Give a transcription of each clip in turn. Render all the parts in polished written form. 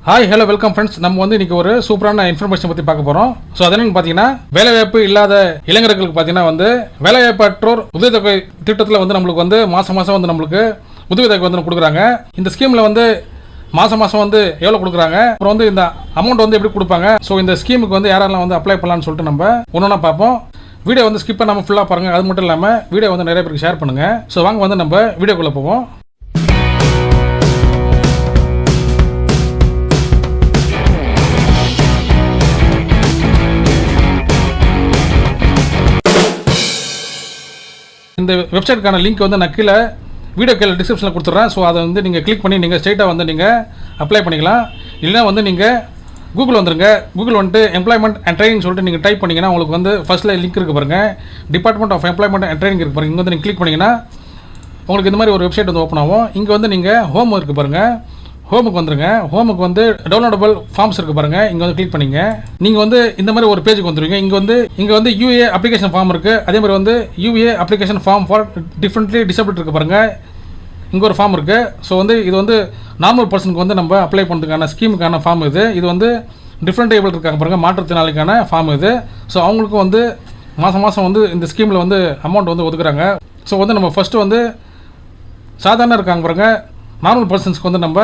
Hi hello welcome friends. நம்ம வந்து இன்னைக்கு ஒரு சூப்பரான இன்ஃபர்மேஷன் பற்றி பார்க்க போகிறோம். ஸோ அது என்னன்னு பார்த்தீங்கன்னா, வேலைவாய்ப்பு இல்லாத இளைஞர்களுக்கு பார்த்தீங்கன்னா வந்து வேலைவாய்ப்பற்றோர் உதவித்தொகை திட்டத்தில் வந்து நம்மளுக்கு வந்து மாதம் வந்து நம்மளுக்கு உதவித்தொகை வந்து கொடுக்குறாங்க. இந்த ஸ்கீமில் வந்து மாதம் வந்து எவ்வளோ கொடுக்குறாங்க, அப்புறம் வந்து இந்த அமௌண்ட் வந்து எப்படி கொடுப்பாங்க, ஸோ இந்த ஸ்கீமுக்கு வந்து யாரெல்லாம் வந்து அப்ளை பண்ணலான்னு சொல்லிட்டு நம்ம ஒன்றா பார்ப்போம். வீடியோ வந்து ஸ்கிப் பண்ணாமல் ஃபுல்லாக பாருங்கள். அது மட்டும் இல்லாமல் வீடியோ வந்து நிறைய பேருக்கு ஷேர் பண்ணுங்கள். ஸோ வாங்க வந்து நம்ம வீடியோக்குள்ளே போவோம். இந்த வெப்சைட்டுக்கான லிங்க் வந்து நான் கீழே வீடியோ கீழே டிஸ்கிரிப்ஷனில் கொடுத்துட்றேன். ஸோ அதை வந்து நீங்கள் கிளிக் பண்ணி நீங்கள் ஸ்ட்ரைட்டாக வந்து நீங்கள் அப்ளை பண்ணிக்கலாம். இல்லைனா வந்து நீங்கள் கூகுள் வந்துருங்க. கூகுள் வந்துட்டு எம்ப்ளாய்மெண்ட் அண்ட் ட்ரைனிங் சொல்லிட்டு நீங்கள் டைப் பண்ணிங்கன்னா உங்களுக்கு வந்து ஃபஸ்ட்டில் லிங்க் இருக்குது பாருங்கள், department of employment and training இருக்குது பாருங்கள். இங்கே வந்து நீங்கள் கிளிக் பண்ணிங்கன்னா உங்களுக்கு இந்த மாதிரி ஒரு வெப்சைட் வந்து ஓப்பன் ஆகும். இங்கே வந்து நீங்கள் ஹோம் இருக்குது பாருங்கள், ஹோமுக்கு வந்துருங்க. ஹோமுக்கு வந்து டவுன்லோடபிள் ஃபார்ம்ஸ் இருக்குது பாருங்கள், இங்கே வந்து கிளிக் பண்ணிங்க. நீங்கள் வந்து இந்த மாதிரி ஒரு பேஜுக்கு வந்துருவீங்க. இங்கே வந்து யூஏ அப்ளிகேஷன் ஃபார்ம் இருக்குது. அதே மாதிரி வந்து UA application form for differently disability இருக்குது பாருங்கள், இங்கே ஒரு ஃபார்ம் இருக்குது. ஸோ வந்து இது வந்து நார்மல் பர்சனுக்கு வந்து நம்ம அப்ளை பண்ணுறதுக்கான ஸ்கீமுக்கான ஃபார்ம் இது வந்து டிஃப்ரெண்ட் ஏபிள் இருக்காங்க பாருங்கள், மாற்றுத்திறனாளிக்கான ஃபார்ம் இது. ஸோ அவங்களுக்கும் வந்து மாதம் வந்து இந்த ஸ்கீமில் வந்து அமௌண்ட் வந்து ஒதுக்குறாங்க. ஸோ வந்து நம்ம ஃபஸ்ட்டு வந்து சாதாரண இருக்காங்க பாருங்கள், நார்மல் பர்சன்ஸ்க்கு வந்து நம்ம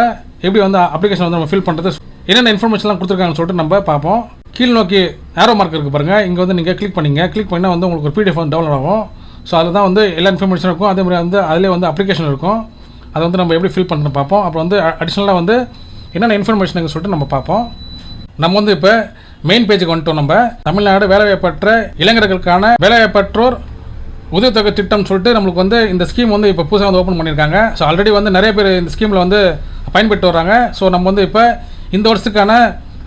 எப்படி வந்து அப்ளிகேஷன் வந்து நம்ம ஃபில் பண்ணுறது, என்னென்ன இன்ஃபர்மேஷன்லாம் கொடுத்துருக்காங்கன்னு சொல்லிட்டு நம்ம பார்ப்போம். கீழ் நோக்கி ஆரோ மார்க் இருக்குது பாருங்கள், இங்கே வந்து நீங்கள் கிளிக் பண்ணிங்க. கிளிக் பண்ணால் வந்து உங்களுக்கு ஒரு PDF வந்து டவுன்லோட் ஆகும். ஸோ அதில் தான் வந்து எல்லா இன்ஃபர்மேஷன் இருக்கும். அதே மாதிரி வந்து அதிலே வந்து அப்ளிகேஷன் இருக்கும். அதை வந்து நம்ம எப்படி ஃபில் பண்ணுறது பார்ப்போம். அப்புறம் வந்து அடிஷ்னலாக வந்து என்னென்ன இன்ஃபர்மேஷன் சொல்லிட்டு நம்ம பார்ப்போம். நம்ம வந்து இப்போ மெயின் பேஜுக்கு வந்துட்டோம். நம்ம தமிழ்நாடு வேலைவாய்ப்பற்ற இளைஞர்களுக்கான வேலைவாய்ப்பற்றோர் உதவித்தொகை திட்டம் சொல்லிட்டு நம்மளுக்கு வந்து இந்த ஸ்கீம் வந்து இப்போ புதுசாக வந்து ஓப்பன் பண்ணியிருக்காங்க. ஸோ ஆல்ரெடி வந்து நிறைய பேர் இந்த ஸ்கீமில் வந்து பயன்பெற்று வராங்க. ஸோ நம்ம வந்து இப்போ இந்த வருஷத்துக்கான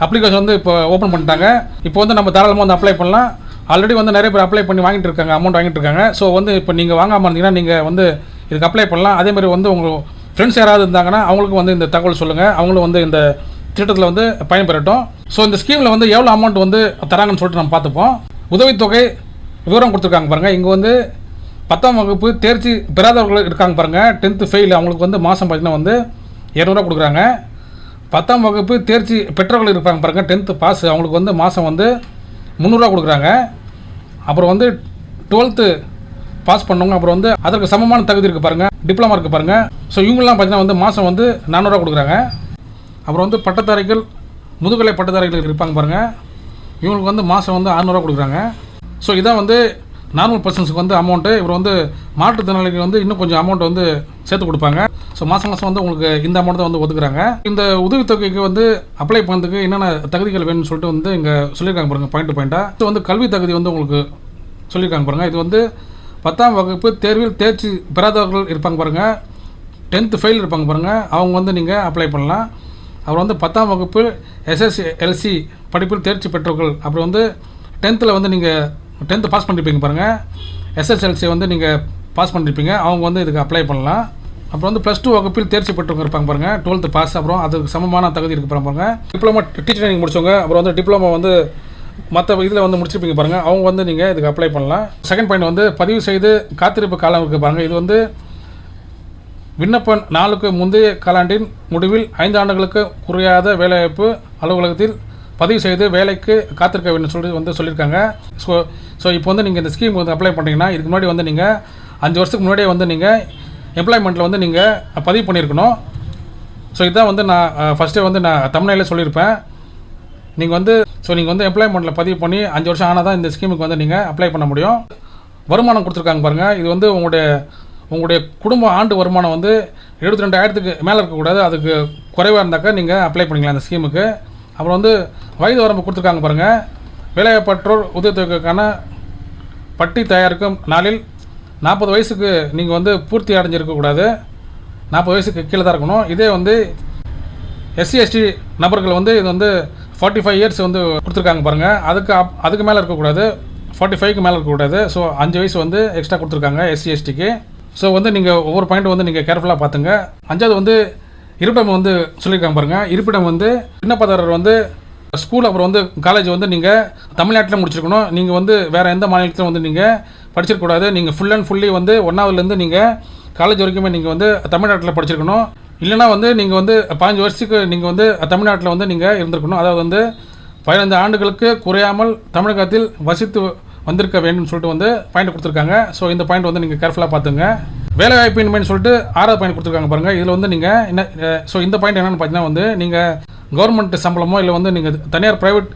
அப்ளிகேஷன் வந்து இப்போ ஓப்பன் பண்ணிட்டாங்க. இப்போ வந்து நம்ம தாராளமாக வந்து அப்ளை பண்ணலாம். ஆல்ரெடி வந்து நிறைய பேர் அப்ளை பண்ணி வாங்கிட்டு இருக்காங்க, அமௌண்ட் வாங்கிட்டு இருக்காங்க. ஸோ வந்து இப்போ நீங்கள் வாங்காமல் இருந்தீங்கன்னா நீங்கள் வந்து இதுக்கு அப்ளை பண்ணலாம். அதேமாதிரி வந்து உங்கள் ஃப்ரெண்ட்ஸ் யாராவது இருந்தாங்கன்னா அவங்களுக்கும் வந்து இந்த தகவல் சொல்லுங்கள், அவங்களும் வந்து இந்த திட்டத்தில் வந்து பயன்பெறட்டும். ஸோ இந்த ஸ்கீமில் வந்து எவ்வளோ அமௌண்ட் வந்து தராங்கன்னு சொல்லிட்டு நம்ம பார்த்துப்போம். உதவித்தொகை விவரம் கொடுத்துருக்காங்க பாருங்கள். இங்கே வந்து 10ஆம் வகுப்பு தேர்ச்சி பெறாதவர்கள் இருக்காங்க பாருங்கள், 10th ஃபெயில், அவங்களுக்கு வந்து மாதம் பார்த்தீங்கன்னா வந்து 200 கொடுக்குறாங்க. 10ஆம் வகுப்பு தேர்ச்சி பெற்றவர்கள் இருப்பாங்க பாருங்கள், 10th பாஸ், அவங்களுக்கு வந்து மாதம் வந்து 300 கொடுக்குறாங்க. அப்புறம் வந்து 12th பாஸ் பண்ணவங்க, அப்புறம் வந்து அதற்கு சமமான தகுதி இருக்குது பாருங்கள், டிப்ளமா இருக்குது பாருங்கள். ஸோ இவங்கெல்லாம் பார்த்தீங்கன்னா வந்து மாதம் வந்து 400 கொடுக்குறாங்க. அப்புறம் வந்து பட்டதாரிகள், முதுகலை பட்டதாரிகள் இருப்பாங்க பாருங்கள், இவங்களுக்கு வந்து மாதம் வந்து 600 கொடுக்குறாங்க. ஸோ இதான் வந்து நார்மல் பர்சன்ஸுக்கு வந்து அமௌண்ட்டு. இவர் வந்து மாற்றுத்திறனாளிகள் வந்து இன்னும் கொஞ்சம் அமௌண்ட் வந்து சேர்த்து கொடுப்பாங்க. ஸோ மாதம் வந்து உங்களுக்கு இந்த அமௌண்ட் தான் வந்து ஒதுக்குறாங்க. இந்த உதவித்தொகைக்கு வந்து அப்ளை பண்ணுறதுக்கு என்னென்ன தகுதிகள் வேணும்னு சொல்லிட்டு வந்து இங்கே சொல்லியிருக்காங்க பாருங்கள், பாயிண்ட்டாக. இது வந்து கல்வி தகுதி வந்து உங்களுக்கு சொல்லியிருக்காங்க பாருங்கள். இது வந்து 10ஆம் வகுப்பு தேர்வில் தேர்ச்சி பெறாதவர்கள் இருப்பாங்க பாருங்கள், 10th ஃபெயில் இருப்பாங்க பாருங்கள், அவங்க வந்து நீங்கள் அப்ளை பண்ணலாம். அப்புறம் வந்து 10ஆம் வகுப்பு SSLC படிப்பில் தேர்ச்சி பெற்றவர்கள், அப்புறம் வந்து 10th வந்து நீங்கள் 10th பாஸ் பண்ணியிருப்பீங்க பாருங்கள், SSLC வந்து நீங்கள் பாஸ் பண்ணியிருப்பீங்க, அவங்க வந்து இதுக்கு அப்ளை பண்ணலாம். அப்புறம் வந்து +2 வகுப்பில் தேர்ச்சி பெற்றவங்க இருப்பாங்க பாருங்கள், 12th பாஸ், அப்புறம் அதுக்கு சமமான தகுதி இருக்கு பாருங்க. டிப்ளமோ டீச்சர் ட்ரைனிங் முடிச்சவங்க, அப்புறம் வந்து டிப்ளமோ வந்து மற்ற இதில் வந்து முடிச்சிருப்பீங்க பாருங்கள், அவங்க வந்து நீங்கள் இதுக்கு அப்ளை பண்ணலாம். செகண்ட் பாயிண்ட் வந்து பதிவு செய்து காத்திருப்பு காலம் இருக்குது பாருங்கள். இது வந்து விண்ணப்ப நாளுக்கு முந்தைய காலாண்டின் முடிவில் 5 ஆண்டுகளுக்கு குறையாத வேலைவாய்ப்பு அலுவலகத்தில் பதிவு செய்து வேலைக்கு காத்திருக்க வேண்டும் சொல்லி வந்து சொல்லியிருக்காங்க. ஸோ இப்போ வந்து நீங்கள் இந்த ஸ்கீம் வந்து அப்ளை பண்ணிங்கன்னா இதுக்கு முன்னாடி வந்து நீங்கள் 5 வருஷத்துக்கு முன்னாடியே வந்து நீங்கள் எம்ப்ளாய்மெண்ட்டில் வந்து நீங்கள் பதிவு பண்ணியிருக்கணும். ஸோ இதுதான் வந்து நான் ஃபஸ்ட்டே வந்து நான் தமிழ்நாட்டில் சொல்லியிருப்பேன். நீங்கள் வந்து எம்ப்ளாய்மெண்ட்டில் பதிவு பண்ணி 5 வருஷம் ஆனால் தான் இந்த ஸ்கீமுக்கு வந்து நீங்கள் அப்ளை பண்ண முடியும். வருமானம் கொடுத்துருக்காங்க பாருங்கள். இது வந்து உங்களுடைய குடும்ப ஆண்டு வருமானம் வந்து 72,000க்கு மேலே இருக்கக்கூடாது, அதுக்கு குறைவாக இருந்தாக்கா நீங்கள் அப்ளை பண்ணிக்கலாம் இந்த ஸ்கீமுக்கு. அப்புறம் வந்து வயது வரம்பு கொடுத்துருக்காங்க பாருங்கள். வேலைவாய்ப்பற்றோர் உதவித்தொகைக்கான பட்டி தயாரிக்கும் நாளில் 40 வயசுக்கு நீங்கள் வந்து பூர்த்தி அடைஞ்சிருக்கக்கூடாது, 40 வயசுக்கு கீழே தான் இருக்கணும். இதே வந்து SC/ST நபர்கள் வந்து இது வந்து 45 இயர்ஸ் வந்து கொடுத்துருக்காங்க பாருங்கள், அதுக்கு மேலே இருக்கக்கூடாது, 45க்கு மேலே இருக்கக்கூடாது. ஸோ 5 வயசு வந்து எக்ஸ்ட்ரா கொடுத்துருக்காங்க SC/STக்கு. ஸோ வந்து நீங்கள் ஒவ்வொரு பாயிண்ட் வந்து நீங்கள் கேர்ஃபுல்லாக பார்த்துங்க. 5வது வந்து இருப்பிடம் வந்து சொல்லியிருக்காங்க பாருங்கள். இருப்பிடம் வந்து விண்ணப்பதாரர் வந்து ஸ்கூல் அப்புறம் வந்து காலேஜ் வந்து நீங்கள் தமிழ்நாட்டில் முடிச்சிருக்கணும். நீங்கள் வந்து வேறு எந்த மாநிலத்திலும் வந்து நீங்கள் படிச்சிருக்கக்கூடாது. நீங்கள் ஃபுல் அண்ட் ஃபுல்லி வந்து 1ஆவதுலேருந்து நீங்கள் காலேஜ் வரைக்குமே நீங்கள் வந்து தமிழ்நாட்டில் படிச்சிருக்கணும். இல்லைனா வந்து நீங்கள் வந்து 15 வருஷத்துக்கு நீங்கள் வந்து தமிழ்நாட்டில் வந்து நீங்கள் இருந்திருக்கணும். அதாவது வந்து 15 ஆண்டுகளுக்கு குறையாமல் தமிழகத்தில் வசித்து வந்திருக்க வேண்டும்னு சொல்லிட்டு வந்து பாயிண்ட் கொடுத்துருக்காங்க. ஸோ இந்த பாயிண்ட் வந்து நீங்கள் கேர்ஃபுல்லாக பார்த்துங்க. வேலைவாய்ப்பின்மைன்னு சொல்லிட்டு 6வது பாயிண்ட் கொடுத்துருக்காங்க பாருங்கள். இதில் வந்து நீங்கள் என்ன ஸோ இந்த பாயிண்ட் என்னென்னு பார்த்தீங்கன்னா வந்து நீங்கள் கவர்மெண்ட் சம்பளமோ இல்லை வந்து நீங்கள் தனியார் ப்ரைவேட்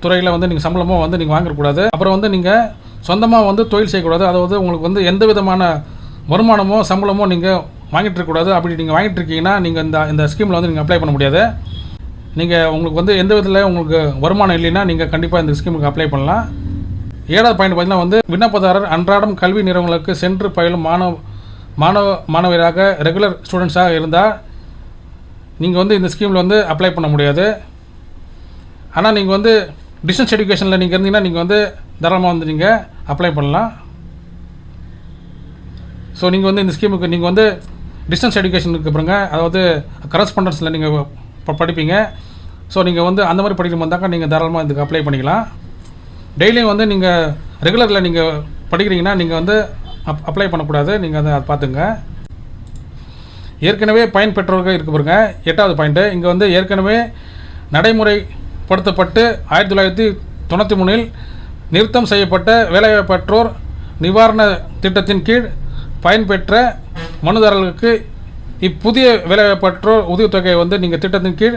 துறையில் வந்து நீங்கள் சம்பளமோ வந்து நீங்கள் வாங்கிடக்கூடாது. அப்புறம் வந்து நீங்கள் சொந்தமாக வந்து தொழில் செய்யக்கூடாது. அதாவது உங்களுக்கு வந்து எந்த விதமான வருமானமோ சம்பளமோ நீங்கள் வாங்கிட்டு இருக்கக்கூடாது. அப்படி நீங்கள் வாங்கிட்டு இருக்கீங்கன்னா நீங்கள் இந்த ஸ்கீமில் வந்து நீங்கள் அப்ளை பண்ண முடியாது. நீங்கள் உங்களுக்கு வந்து எந்த விதத்தில் உங்களுக்கு வருமானம் இல்லைன்னா நீங்கள் கண்டிப்பாக இந்த ஸ்கீமுக்கு அப்ளை பண்ணலாம். 7வது பாயிண்ட் பார்த்தீங்கன்னா வந்து விண்ணப்பதாரர் அன்றாடம் கல்வி நிறுவனங்களுக்கு சென்று பயிலும் மாணவராக ரெகுலர் ஸ்டூடெண்ட்ஸாக இருந்தால் நீங்கள் வந்து இந்த ஸ்கீமில் வந்து அப்ளை பண்ண முடியாது. ஆனால் நீங்கள் வந்து டிஸ்டன்ஸ் எஜுகேஷனில் நீங்கள் இருந்தீங்கன்னா நீங்கள் வந்து தாராளமாக வந்து நீங்கள் அப்ளை பண்ணலாம். ஸோ நீங்கள் வந்து இந்த ஸ்கீமுக்கு நீங்கள் வந்து டிஸ்டன்ஸ் எஜுகேஷனுக்கு பாருங்க, அதாவது கரஸ்பாண்டன்ஸில் நீங்கள் படிப்பீங்க. ஸோ நீங்கள் வந்து அந்த மாதிரி படிக்கிற வந்தாக்கா நீங்கள் தாராளமாக இதுக்கு அப்ளை பண்ணிக்கலாம். டெய்லியும் வந்து நீங்கள் ரெகுலரில் நீங்கள் படிக்கிறீங்கன்னா நீங்கள் வந்து அப்ளை பண்ணக்கூடாது. நீங்கள் அதை பார்த்துங்க. ஏற்கனவே பயன்பெற்றவர்கள் இருக்கு பாருங்க. 8வது பாயிண்ட்டு இங்கே வந்து ஏற்கனவே நடைமுறைப்படுத்தப்பட்டு 1993 நிறுத்தம் செய்யப்பட்ட வேலைவாய்ப்பற்றோர் நிவாரண திட்டத்தின் கீழ் பயன்பெற்ற மனுதாரர்களுக்கு இப்புதிய வேலைவாய்ப்பற்றோர் உதவித்தொகையை வந்து நீங்கள் திட்டத்தின் கீழ்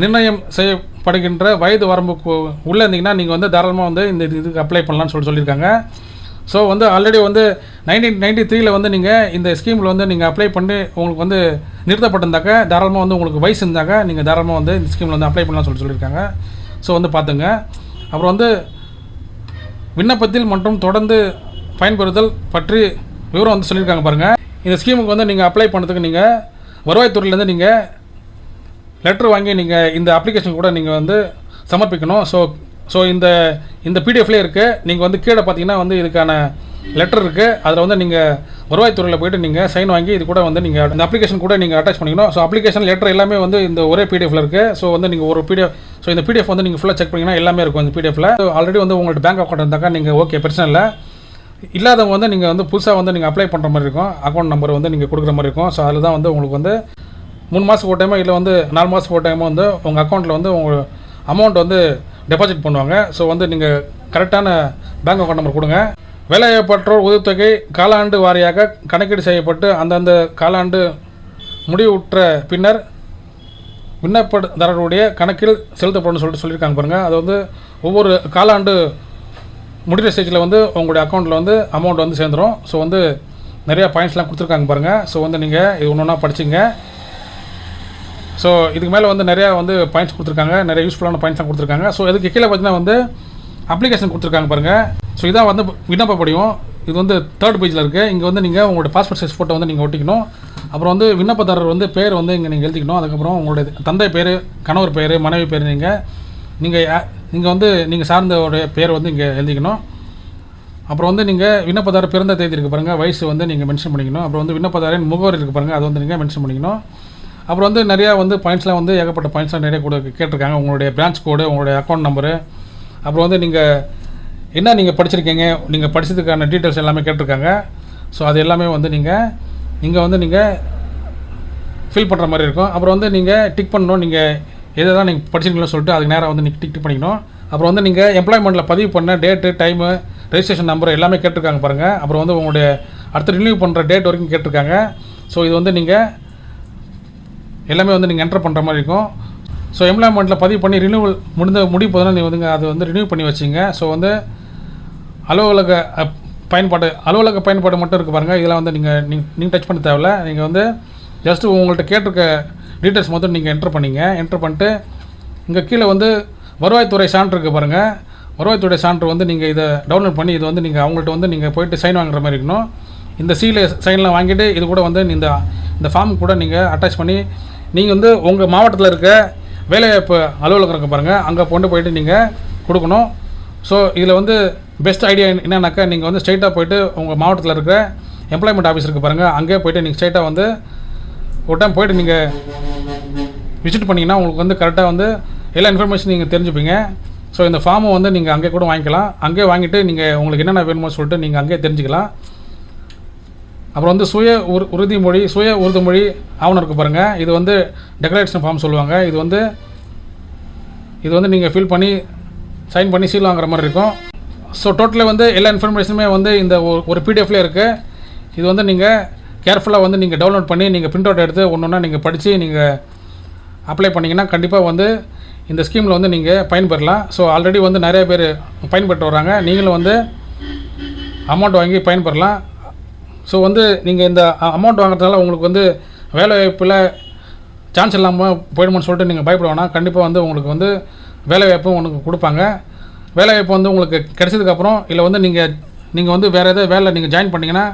நிர்ணயம் செய்யப்படுகின்ற வயது வரம்புக்கு உள்ளே இருந்தீங்கன்னா நீங்கள் வந்து தாராளமாக வந்து இந்த இதுக்கு அப்ளை பண்ணலான்னு சொல்லியிருக்காங்க. ஸோ வந்து ஆல்ரெடி வந்து 1993 வந்து நீங்கள் இந்த ஸ்கீமில் வந்து நீங்கள் அப்ளை பண்ணி உங்களுக்கு வந்து நிறுத்தப்பட்டிருந்தாக்க தாராளமாக வந்து உங்களுக்கு வயசு இருந்தாக்க நீங்கள் தாராளமாக வந்து இந்த ஸ்கீமில் வந்து அப்ளை பண்ணலாம்னு சொல்லியிருக்காங்க. ஸோ வந்து பார்த்துங்க. அப்புறம் வந்து விண்ணப்பத்தில் மற்றும் தொடர்ந்து பயன்பெறுதல் பற்றி விவரம் வந்து சொல்லியிருக்காங்க பாருங்கள். இந்த ஸ்கீமுக்கு வந்து நீங்கள் அப்ளை பண்ணுறதுக்கு நீங்கள் வருவாய்த்துறையிலேருந்து நீங்கள் லெட்டர் வாங்கி நீங்கள் இந்த அப்ளிகேஷன் கூட நீங்கள் வந்து சமர்ப்பிக்கணும். ஸோ இந்த பிடிஎஃப்லேயே இருக்குது. நீங்கள் வந்து கீழே பார்த்தீங்கன்னா வந்து இதுக்கான லெட்டர் இருக்குது. அதில் வந்து நீங்கள் வருவாய்த்துறையில் போய்ட்டு நீங்கள் சைன் வாங்கி இது கூட வந்து நீங்கள் இந்த அப்ளிகேஷன் கூட நீங்கள் அட்டாச் பண்ணிக்கணும். ஸோ அப்ளிகேஷன் லெட்டர் எல்லாமே வந்து இந்த ஒரே பிடிஎஃப்ல இருக்குது. ஸோ வந்து நீங்கள் ஒரு பிடிஎஃப் ஸோ இந்த பிடிஎஃப் வந்து நீங்கள் ஃபுல்லாக செக் பண்ணிங்கன்னா எல்லாமே இருக்கும் இந்த பிடிஎஃப்ல. ஆல்ரெடி வந்து உங்கள்ட்ட பேங்க் அக்கௌண்ட் இருந்தாக்கா நீங்கள் ஓகே, பிரச்சனை இல்லை. இல்லாதவங்க வந்து நீங்கள் வந்து புதுசாக வந்து நீங்கள் அப்ளை பண்ணுற மாதிரி இருக்கும். அக்கௌண்ட் நம்பர் வந்து நீங்கள் கொடுக்குற மாதிரி இருக்கும். ஸோ அதில் தான் வந்து உங்களுக்கு வந்து 3 மாதத்துக்கு ஒரு டைமோ இல்லை வந்து 4 மாதத்துக்கு ஒரு டைமோ வந்து உங்கள் அக்கௌண்ட்டில் வந்து உங்கள் அமௌண்ட் வந்து டெபாசிட் பண்ணுவாங்க. ஸோ வந்து நீங்கள் கரெக்டான பேங்க் அக்கௌண்ட் நம்பர் கொடுங்க. வேலைவாய்ப்பற்றோர் உதவித்தொகை காலாண்டு வாரியாக கணக்கீடு செய்யப்பட்டு அந்தந்த காலாண்டு முடிவுற்ற பின்னர் விண்ணப்பதாரருடைய கணக்கில் செலுத்தப்படும் சொல்லியிருக்காங்க பாருங்கள். அது வந்து ஒவ்வொரு காலாண்டு முடிகிற ஸ்டேஜில் வந்து உங்களுடைய அக்கௌண்ட்டில் வந்து அமௌண்ட் வந்து சேர்ந்துடும். ஸோ வந்து நிறையா பாயிண்ட்ஸ்லாம் கொடுத்துருக்காங்க பாருங்கள். ஸோ வந்து நீங்கள் இது ஒன்று ஒன்றா படிச்சுங்க. ஸோ இதுக்கு மேலே வந்து நிறையா வந்து பாயிண்ட்ஸ் கொடுத்துருக்காங்க, நிறைய யூஸ்ஃபுல்லான பாயிண்ட்ஸ்லாம் கொடுத்துருக்காங்க. ஸோ இதுக்கு கீழே பார்த்தீங்கன்னா வந்து அப்ளிகேஷன் கொடுத்துருக்காங்க பாருங்கள். ஸோ இதான் வந்து விண்ணப்ப படிவம். இது வந்து 3rd பேஜில் இருக்குது. இங்கே வந்து நீங்கள் உங்களோட பாஸ்போர்ட் சைஸ் ஃபோட்டோ வந்து நீங்கள் ஒட்டிக்கணும். அப்புறம் வந்து விண்ணப்பதாரர் வந்து பேர் வந்து இங்கே நீங்கள் எழுதிக்கணும். அதுக்கப்புறம் உங்களுடைய தந்தை பேர், கணவர் பேர், மனைவி பேர் நீங்கள் வந்து நீங்கள் சார்ந்தோடைய பேர் வந்து இங்கே எழுதிக்கணும். அப்புறம் வந்து நீங்கள் விண்ணப்பதாரர் பிறந்த தேதி இருக்குது பாருங்கள், வயசு வந்து நீங்கள் மென்ஷன் பண்ணிக்கணும். அப்புறம் வந்து விண்ணப்பதாரின் முகவரி இருக்குது பாருங்கள், அது வந்து நீங்கள் மென்ஷன் பண்ணிக்கணும். அப்புறம் வந்து நிறையா வந்து பாயிண்ட்ஸ்லாம் வந்து ஏகப்பட்ட பாயிண்ட்ஸ்லாம் நிறைய கூட கேட்டிருக்காங்க. உங்களுடைய பிரான்ச் கோடு, உங்களுடைய அக்கௌண்ட் நம்பரு, அப்புறம் வந்து நீங்கள் படிச்சிருக்கீங்க, நீங்கள் படித்ததுக்கான டீட்டெயில்ஸ் எல்லாமே கேட்டிருக்காங்க. ஸோ அது எல்லாமே வந்து நீங்கள் ஃபில் பண்ணுற மாதிரி இருக்கும். அப்புறம் வந்து நீங்கள் டிக் பண்ணணும், நீங்கள் எதெல்லாம் நீங்கள் படிச்சிருக்கீங்களோ சொல்லிட்டு அதுக்கு நேராக வந்து நீங்கள் டிக் பண்ணிக்கணும். அப்புறம் வந்து நீங்கள் எம்ப்ளாய்மெண்ட்டில் பதிவு பண்ண டேட்டு, டைமு, ரெஜிஸ்ட்ரேஷன் நம்பர் எல்லாமே கேட்டிருக்காங்க பாருங்கள். அப்புறம் வந்து உங்களுடைய அடுத்து ரினியூ பண்ணுற டேட் வரைக்கும் கேட்டிருக்காங்க. ஸோ இது வந்து நீங்கள் எல்லாமே வந்து நீங்கள் என்டர் பண்ணுற மாதிரி இருக்கும். ஸோ எம்ப்ளாய்மெண்ட்டில் பதிவு பண்ணி ரினியூவல் முடிவு போதுனா நீங்கள் வந்து அது வந்து ரினியூ பண்ணி வச்சிங்க. ஸோ வந்து அலுவலக பயன்பாடு மட்டும் இருக்குது பாருங்கள். இதெல்லாம் வந்து நீங்கள் டச் பண்ண தேவையில்ல. நீங்கள் வந்து ஜஸ்ட்டு உங்கள்கிட்ட கேட்டிருக்க டீட்டெயில்ஸ் மட்டும் நீங்கள் என்டர் பண்ணிட்டு இங்கே கீழே வந்து வருவாய்த்துறை சான்று இருக்குது பாருங்கள். வருவாய்த்துறை சான்று வந்து நீங்கள் இதை டவுன்லோட் பண்ணி இது வந்து நீங்கள் அவங்கள்ட்ட வந்து நீங்கள் போய்ட்டு சைன் வாங்குற மாதிரி இருக்கணும். இந்த சைன்லாம் வாங்கிட்டு இது கூட வந்து இந்த ஃபார்ம் கூட நீங்கள் அட்டாச் பண்ணி நீங்கள் வந்து உங்கள் மாவட்டத்தில் இருக்க வேலைவாய்ப்பு அலுவலகம் இருக்க பாருங்கள், அங்கே போயிட்டு நீங்கள் கொடுக்கணும். ஸோ இதில் வந்து பெஸ்ட் ஐடியா என்னன்னாக்கா நீங்கள் வந்து ஸ்ட்ரைட்டாக போய்ட்டு உங்கள் மாவட்டத்தில் இருக்கிற எம்ப்ளாய்மெண்ட் ஆஃபீஸ் இருக்குது பாருங்கள், அங்கேயே போய்ட்டு நீங்கள் ஸ்ட்ரைட்டாக வந்து ஒரு டைம் போய்ட்டு நீங்கள் விசிட் பண்ணிங்கன்னா உங்களுக்கு வந்து கரெக்டாக வந்து எல்லா இன்ஃபர்மேஷன் நீங்கள் தெரிஞ்சுப்பீங்க. ஸோ இந்த ஃபார்மை வந்து நீங்கள் அங்கே கூட வாங்கிக்கலாம். அங்கேயே வாங்கிட்டு நீங்கள் உங்களுக்கு என்னென்ன வேணுமோ சொல்லிட்டு நீங்கள் அங்கேயே தெரிஞ்சுக்கலாம். அப்புறம் வந்து உறுதிமொழி ஆவணம் இருக்குது பாருங்கள். இது வந்து டெக்ளரேஷன் ஃபார்ம் சொல்லுவாங்க. இது வந்து நீங்கள் ஃபில் பண்ணி சைன் பண்ணி சீல் வாங்குற மாதிரி இருக்கும். ஸோ டோட்டலாக வந்து எல்லா இன்ஃபர்மேஷனுமே வந்து இந்த ஒரு பிடிஎஃப்லேயே இருக்குது. இது வந்து நீங்கள் கேர்ஃபுல்லாக வந்து நீங்கள் டவுன்லோட் பண்ணி நீங்கள் பிரிண்ட் அவுட் எடுத்து ஒன்று ஒன்றா நீங்கள் படித்து நீங்கள் அப்ளை பண்ணிங்கன்னா கண்டிப்பாக வந்து இந்த ஸ்கீமில் வந்து நீங்கள் பயன்பெறலாம். ஸோ ஆல்ரெடி வந்து நிறைய பேர் பயன்பெற்று வராங்க. நீங்களும் வந்து அமௌண்ட் வாங்கி பயன்பெறலாம். ஸோ வந்து நீங்கள் இந்த அமௌண்ட் வாங்குறதுனால உங்களுக்கு வந்து வேலைவாய்ப்பில் சான்ஸ் இல்லாமல் போயிடுமோன்னு சொல்லிட்டு நீங்கள் பயப்பட வேணாம். கண்டிப்பாக வந்து உங்களுக்கு வந்து வேலைவாய்ப்பும் உங்களுக்கு கொடுப்பாங்க. வேலைவாய்ப்பு வந்து உங்களுக்கு கிடைச்சதுக்கப்புறம் இல்லை வந்து நீங்கள் வந்து வேறு ஏதாவது வேலை நீங்கள் ஜாயின் பண்ணிங்கன்னா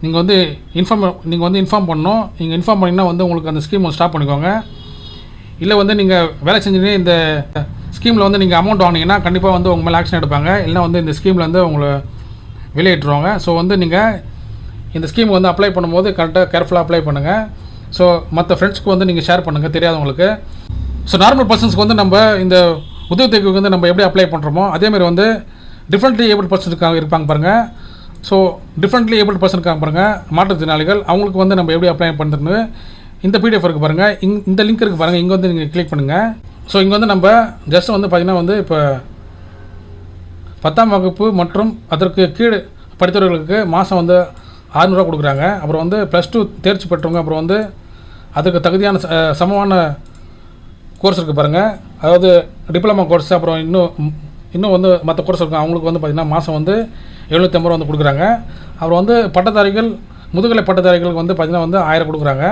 நீங்கள் வந்து இன்ஃபார்ம் பண்ணணும். நீங்கள் இன்ஃபார்ம் பண்ணிங்கன்னா வந்து உங்களுக்கு அந்த ஸ்கீம் ஸ்டாப் பண்ணிக்கோங்க. இல்லை வந்து நீங்கள் வேலை செஞ்சுட்டு இந்த ஸ்கீமில் வந்து நீங்கள் அமௌண்ட் வாங்கினீங்கன்னா கண்டிப்பாக வந்து உங்கள் மேலே ஆக்ஷன் எடுப்பாங்க. இல்லைனா வந்து இந்த ஸ்கீமில் வந்து உங்களை வெளியேற்றுவாங்க. ஸோ வந்து நீங்கள் இந்த ஸ்கீம் வந்து அப்ளை பண்ணும்போது கரெக்டாக கேர்ஃபுல்லாக அப்ளை பண்ணுங்கள். ஸோ மற்ற ஃப்ரெண்ட்ஸ்க்கு வந்து நீங்கள் ஷேர் பண்ணுங்கள் தெரியாதவங்களுக்கு. ஸோ நார்மல் பர்சன்ஸ்க்கு வந்து நம்ம இந்த உதவித்தொகைக்கு வந்து நம்ம எப்படி அப்ளை பண்ணுறோமோ அதேமாதிரி வந்து டிஃப்ரெண்ட்லி ஏபிள் பர்சனுக்காக இருப்பாங்க பாருங்கள். ஸோ டிஃப்ரெண்ட்லி ஏபிள் பர்சனுக்காக பாருங்கள், மாற்றுத்திறனாளிகள், அவங்களுக்கு வந்து நம்ம எப்படி அப்ளை பண்ணுறது இந்த பிடிஎஃப் இருக்குது பாருங்கள். இந்த லிங்க் இருக்குது பாருங்கள். இங்கே வந்து நீங்கள் கிளிக் பண்ணுங்கள். ஸோ இங்கே வந்து நம்ம ஜஸ்ட் வந்து பார்த்திங்கன்னா வந்து இப்போ 10ஆம் வகுப்பு மற்றும் அதற்கு கீழ் படித்தவர்களுக்கு மாதம் வந்து 600 கொடுக்குறாங்க. அப்புறம் வந்து +2 தேர்ச்சி பெற்றவங்க, அப்புறம் வந்து அதுக்கு தகுதியான சமமான கோர்ஸ் இருக்குது பாருங்கள். அதாவது டிப்ளமா கோர்ஸ், அப்புறம் இன்னும் வந்து மற்ற கோர்ஸ் இருக்கும். அவங்களுக்கு வந்து பார்த்திங்கன்னா மாதம் வந்து 750 ரூபா வந்து கொடுக்குறாங்க. அப்புறம் வந்து பட்டதாரிகள், முதுகலை பட்டதாரிகளுக்கு வந்து பார்த்திங்கன்னா வந்து 1000 கொடுக்குறாங்க.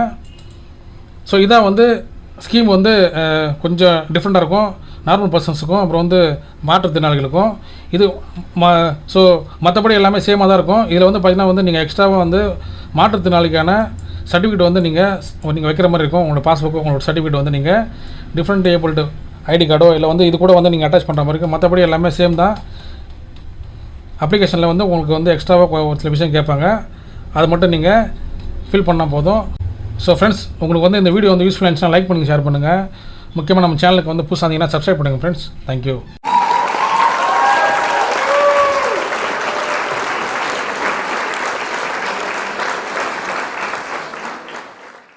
ஸோ இதான் வந்து ஸ்கீம் வந்து கொஞ்சம் டிஃப்ரெண்ட்டாக இருக்கும் நார்மல் பர்சன்ஸுக்கும் அப்புறம் வந்து மாற்றுத்திறனாளிகளுக்கும். இது ஸோ மற்றபடி எல்லாமே சேமாக தான் இருக்கும். இதில் வந்து பார்த்திங்கன்னா வந்து நீங்கள் எக்ஸ்ட்ராவாக வந்து மாற்றுத்திறனாளிக்கான சர்டிஃபிகேட் வந்து நீங்கள் வைக்கிற மாதிரி இருக்கும். உங்களோட பாஸ்புக்கு உங்களோட சர்டிஃபிகேட் வந்து நீங்கள் டிஃப்ரெண்ட் ஏபிள்டு ஐடி கார்டோ இல்லை வந்து இது கூட வந்து நீங்கள் அட்டாச் பண்ணுற மாதிரி இருக்கும். மற்றபடி எல்லாமே சேம் தான். அப்ளிகேஷனில் வந்து உங்களுக்கு வந்து எக்ஸ்ட்ராவாக ஒரு சில விஷயம் கேட்பாங்க. அதை மட்டும் நீங்கள் ஃபில் பண்ணால் போதும். ஸோ ஃப்ரெண்ட்ஸ், உங்களுக்கு வந்து இந்த வீடியோ வந்து யூஸ்ஃபுல்லாக இருந்துச்சுன்னா லைக் பண்ணுங்கள், ஷேர் பண்ணுங்கள். முக்கியமாக நம்ம சேனலுக்கு வந்து புதுசாக இருந்தீங்கன்னா சப்ஸ்கிரைப் பண்ணுங்கள் ஃப்ரெண்ட்ஸ். தேங்க்யூ.